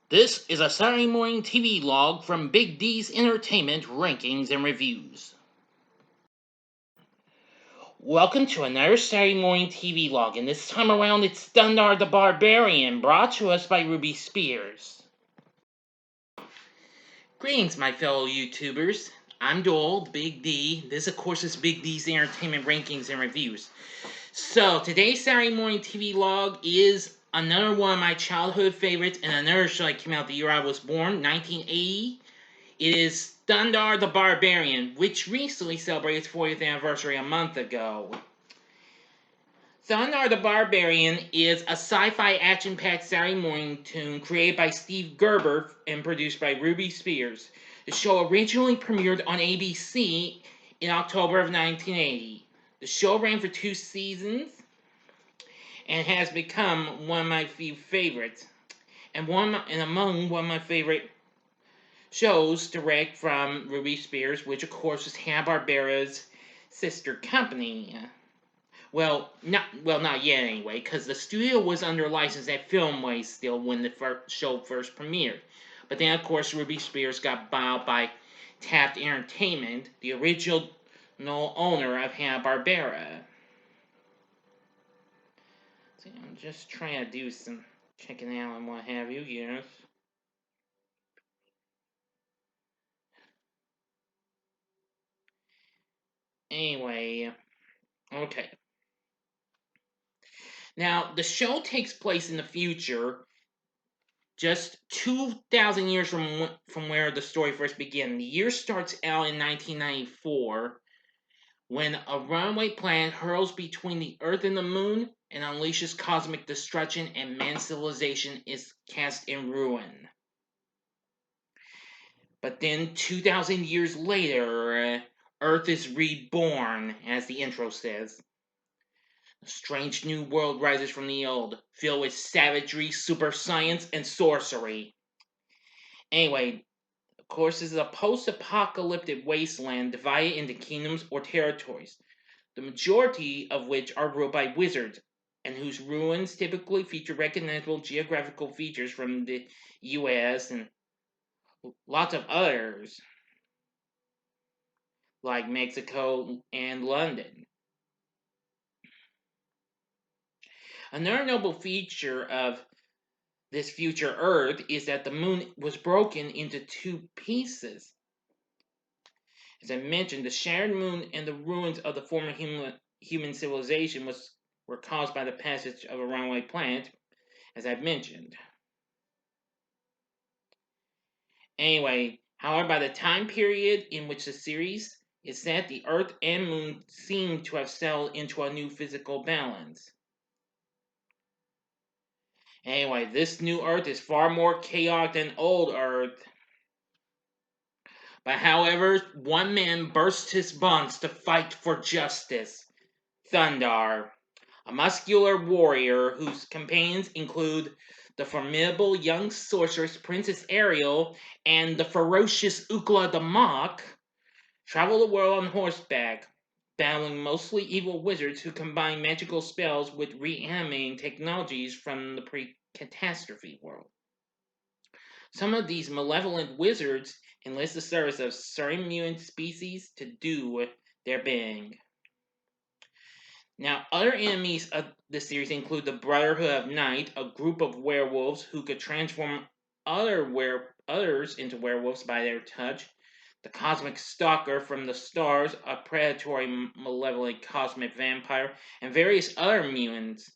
This is a Saturday Morning TVLog from Big D's Entertainment Rankings and Reviews. Welcome to another Saturday Morning TVLog, and this time around it's Thundarr the Barbarian, brought to us by Ruby Spears. Greetings, my fellow YouTubers. I'm Doyle, Big D. This, of course, is Big D's Entertainment Rankings and Reviews. So, today's Saturday Morning TVLog is another one of my childhood favorites, and another show that came out the year I was born, 1980. It is Thundarr the Barbarian, which recently celebrated its 40th anniversary a month ago. Thundarr the Barbarian is a sci-fi action-packed Saturday morning tune created by Steve Gerber and produced by Ruby Spears. The show originally premiered on ABC in October of 1980. The show ran for 2 seasons and has become one of my few favorites, and among one of my favorite shows direct from Ruby Spears, which of course is Hanna-Barbera's sister company. Well, not yet anyway, because the studio was under license at Filmway still when the show first premiered. But then, of course, Ruby Spears got bought by Taft Entertainment, the original owner of Hanna-Barbera. So I'm just trying to do some checking out and what have you, yes. Anyway, okay. Now, the show takes place in the future, just 2,000 years from where the story first began. The year starts out in 1994, when a runaway planet hurls between the Earth and the Moon and unleashes cosmic destruction, and man's civilization is cast in ruin. But then, 2,000 years later, Earth is reborn, as the intro says. A strange new world rises from the old, filled with savagery, super science, and sorcery. Anyway, of course, this is a post-apocalyptic wasteland divided into kingdoms or territories, the majority of which are ruled by wizards, and whose ruins typically feature recognizable geographical features from the US and lots of others, like Mexico and London. Another notable feature of this future Earth is that the moon was broken into 2 pieces. As I mentioned, the shattered moon and the ruins of the former human civilization were caused by the passage of a runaway planet, as I've mentioned. Anyway, however, by the time period in which the series is set, the Earth and Moon seem to have settled into a new physical balance. Anyway, this new Earth is far more chaotic than old Earth. But however, one man bursts his bonds to fight for justice. Thundarr, a muscular warrior whose companions include the formidable young sorceress Princess Ariel and the ferocious Ukla the Mock, travel the world on horseback, battling mostly evil wizards who combine magical spells with reanimating technologies from the pre-catastrophe world. Some of these malevolent wizards enlist the service of certain mutant species to do their bidding. Now, other enemies of the series include the Brotherhood of Night, a group of werewolves who could transform others into werewolves by their touch, the Cosmic Stalker from the stars, a predatory, malevolent cosmic vampire, and various other mutants.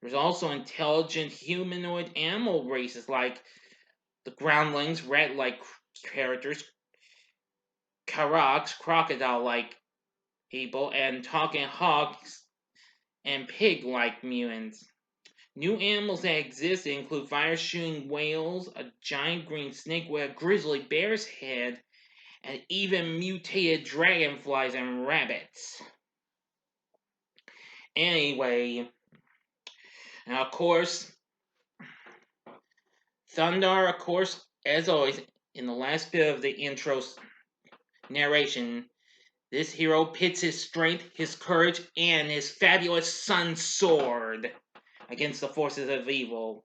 There's also intelligent humanoid animal races like the Groundlings, rat-like characters, Karaks, crocodile-like people, and talking hawks and pig-like mutants. New animals that exist include fire-shooting whales, a giant green snake with a grizzly bear's head, and even mutated dragonflies and rabbits. Anyway, now of course, Thundarr, of course, as always, in the last bit of the intro narration, this hero pits his strength, his courage, and his fabulous sun sword against the forces of evil.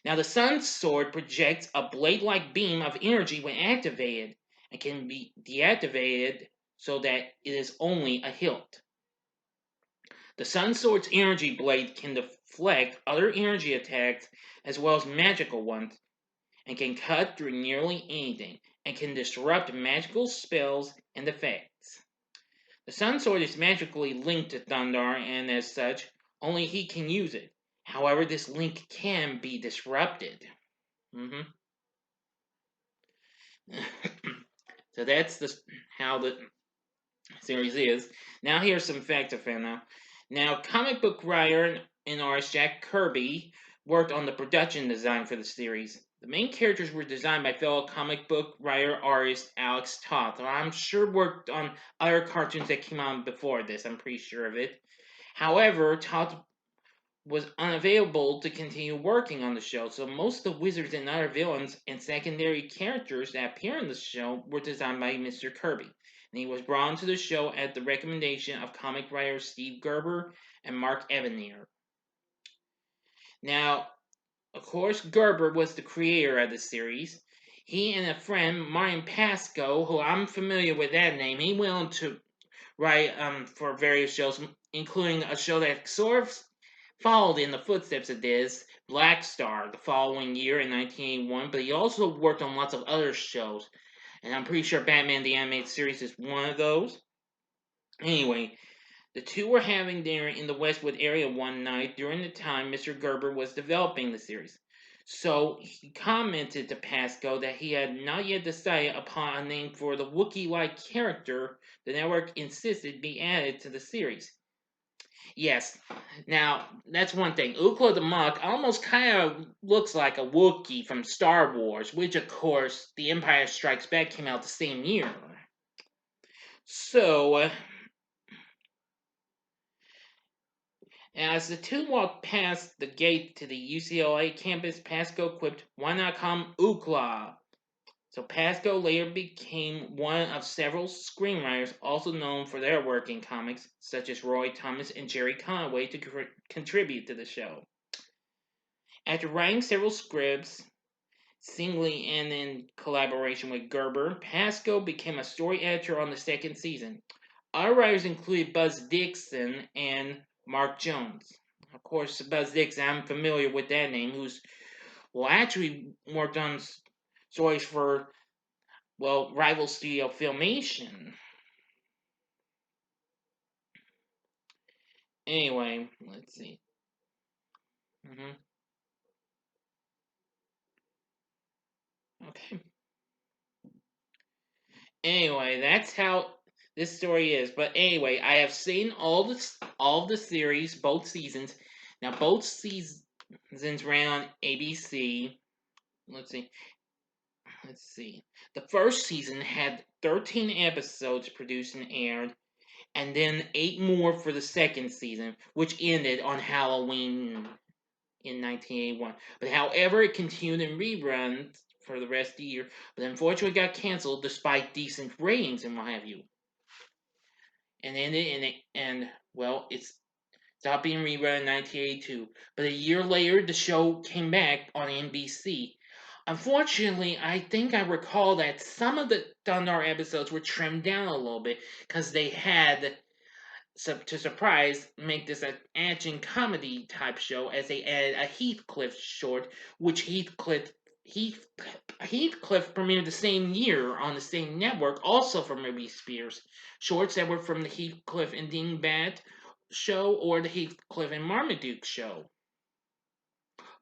Now, the Sun Sword projects a blade-like beam of energy when activated and can be deactivated so that it is only a hilt. The Sun Sword's energy blade can deflect other energy attacks as well as magical ones, and can cut through nearly anything, and can disrupt magical spells and effects. The Sun Sword is magically linked to Thundarr, and as such, only he can use it. However, this link can be disrupted. Mm-hmm. So that's how the series is. Now here's some facts I found out. Now, comic book writer and artist Jack Kirby worked on the production design for the series. The main characters were designed by fellow comic book writer artist Alex Toth, who I'm sure worked on other cartoons that came out before this. I'm pretty sure of it. However, Toth was unavailable to continue working on the show, so most of the wizards and other villains and secondary characters that appear in the show were designed by Mr. Kirby. And he was brought onto the show at the recommendation of comic writers Steve Gerber and Mark Evanier. Now, of course, Gerber was the creator of the series. He and a friend, Martin Pasco, who I'm familiar with that name, he went on to write for various shows, including a show that sort of followed in the footsteps of this, Black Star, the following year in 1981, but he also worked on lots of other shows. And I'm pretty sure Batman the Animated Series is one of those. Anyway, the two were having dinner in the Westwood area one night during the time Mr. Gerber was developing the series. So he commented to Pasco that he had not yet decided upon a name for the Wookiee-like character the network insisted be added to the series. Yes. Now, that's one thing. Ookla the Muk almost kind of looks like a Wookiee from Star Wars, which, of course, The Empire Strikes Back came out the same year. So, as the two walked past the gate to the UCLA campus, Pasco quipped, "Why not come Ookla?" So Pasco later became one of several screenwriters also known for their work in comics, such as Roy Thomas and Jerry Conway, to contribute to the show. After writing several scripts, singly and in collaboration with Gerber, Pasco became a story editor on the second season. Other writers included Buzz Dixon and Mark Jones. Of course, Buzz Dixon, I'm familiar with that name, who's actually worked on stories for rival studio Filmation. Anyway, let's see. Okay. Anyway, that's how this story is. But anyway, I have seen all the series, both seasons. Now, both seasons ran on ABC. Let's see. Let's see. The first season had 13 episodes produced and aired, and then 8 more for the second season, which ended on Halloween in 1981. But however, it continued in reruns for the rest of the year, but unfortunately got canceled despite decent ratings and what have you. And ended in it, and well, it's stopped being rerun in 1982. But a year later, the show came back on NBC. Unfortunately, I think I recall that some of the Thundarr episodes were trimmed down a little bit because they had to surprise make this an action comedy type show, as they added a Heathcliff short, which Heathcliff premiered the same year on the same network, also from Ruby Spears. Shorts that were from the Heathcliff and Dingbat show or the Heathcliff and Marmaduke show,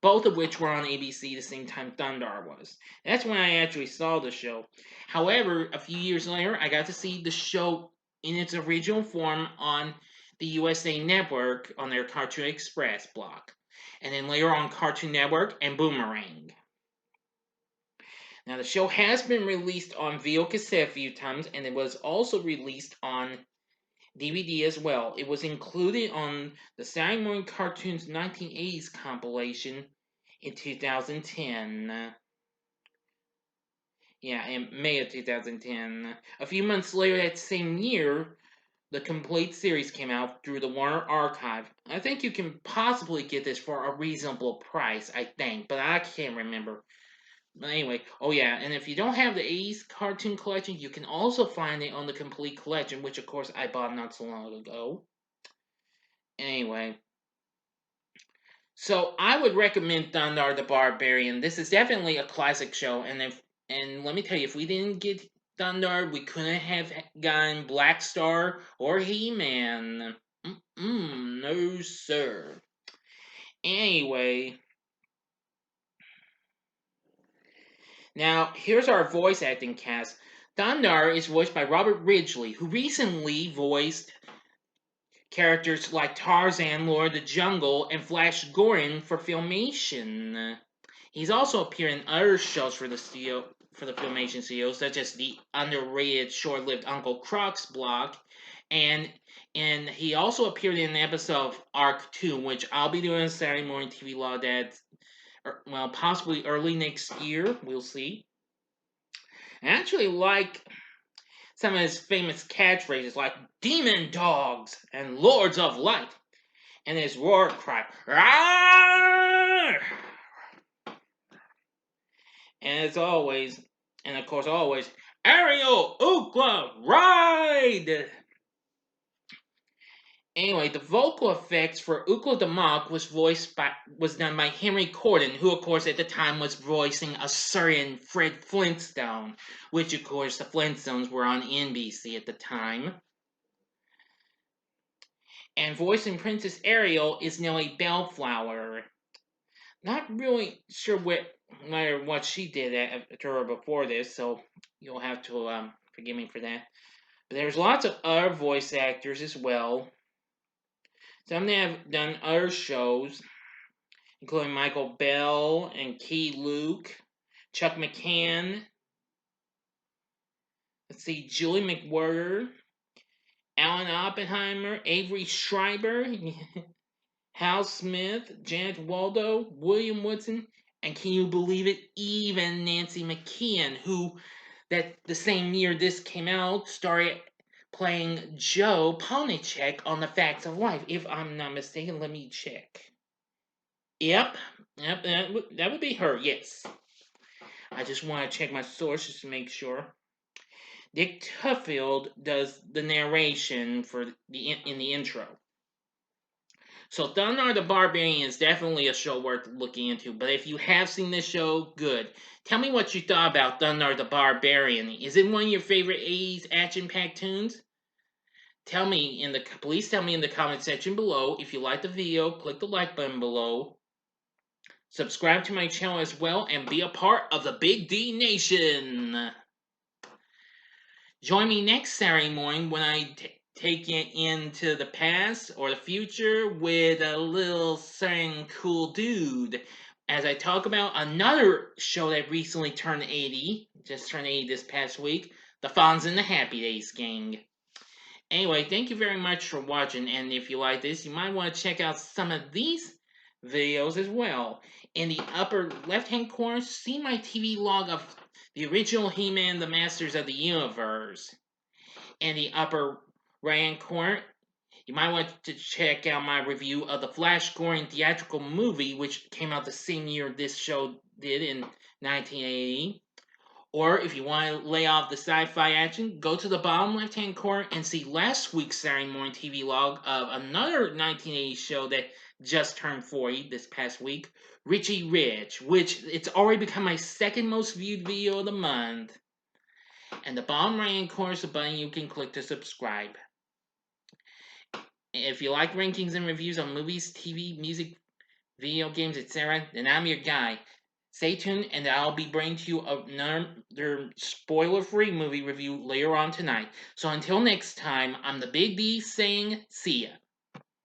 both of which were on ABC the same time Thundarr was. That's when I actually saw the show. However, a few years later, I got to see the show in its original form on the USA Network on their Cartoon Express block, and then later on Cartoon Network and Boomerang. Now, the show has been released on video cassette a few times, and it was also released on DVD as well. It was included on the Saturday Morning Cartoons 1980s compilation in 2010. Yeah, in May of 2010. A few months later that same year, The complete series came out through the Warner Archive. I think you can possibly get this for a reasonable price, I think, but I can't remember. But anyway, oh yeah, and if you don't have the 80s cartoon collection, you can also find it on the complete collection, which of course I bought not so long ago. Anyway, so I would recommend Thundarr the Barbarian. This is definitely a classic show, and let me tell you, if we didn't get Thundarr, we couldn't have gotten Black Star or He-Man. No sir. Anyway, now here's our voice acting cast. Thundarr is voiced by Robert Ridgely, who recently voiced characters like Tarzan, Lord of the Jungle, and Flash Gordon for Filmation. He's also appeared in other shows for the Filmation studio, such as the underrated short-lived Uncle Croc's block, and he also appeared in an episode of Arc 2, which I'll be doing a Saturday Morning TVLog that's possibly early next year. We'll see. I actually like some of his famous catchphrases like Demon Dogs and Lords of Light, and his roar cry, Rawr! And as always, and of course always, Ariel Ookla Ride! Anyway, the vocal effects for Ookla the Mok was done by Henry Corden, who of course at the time was voicing a certain Fred Flintstone, which of course the Flintstones were on NBC at the time. And voicing Princess Ariel is Nellie Bellflower. Not really sure what she did after or before this, so you'll have to forgive me for that. But there's lots of other voice actors as well. Some that have done other shows, including Michael Bell and Key Luke, Chuck McCann. Let's see, Julie McWhirter, Alan Oppenheimer, Avery Schreiber, Hal Smith, Janet Waldo, William Woodson, and can you believe it, even Nancy McKeon, who that the same year this came out started playing Joe Ponycheck on The Facts of Life. If I'm not mistaken, let me check. Yep, that would be her, yes. I just want to check my sources to make sure. Dick Tuffield does the narration in the intro. So Thundarr the Barbarian is definitely a show worth looking into. But if you have seen this show, good. Tell me what you thought about Thundarr the Barbarian. Is it one of your favorite 80s action-packed tunes? Please tell me in the comment section below. If you like the video, click the like button below. Subscribe to my channel as well and be a part of the Big D Nation. Join me next Saturday morning when I take it into the past or the future with a little certain cool dude as I talk about another show that recently turned 80, just turned 80 this past week, the Fonz and the Happy Days Gang. Anyway, thank you very much for watching, and if you like this, you might want to check out some of these videos as well. In the upper left-hand corner, see my TV log of the original He-Man, the Masters of the Universe. In the upper right-hand corner, you might want to check out my review of the Flash Gordon theatrical movie, which came out the same year this show did in 1980. Or if you want to lay off the sci-fi action, go to the bottom left-hand corner and see last week's Saturday Morning TVLog of another 1980s show that just turned 40 this past week, Richie Rich, which it's already become my second most viewed video of the month. And the bottom right-hand corner is a button you can click to subscribe. If you like rankings and reviews on movies, TV, music, video games, etc., then I'm your guy. Stay tuned, and I'll be bringing to you another spoiler-free movie review later on tonight. So until next time, I'm the Big D saying see ya.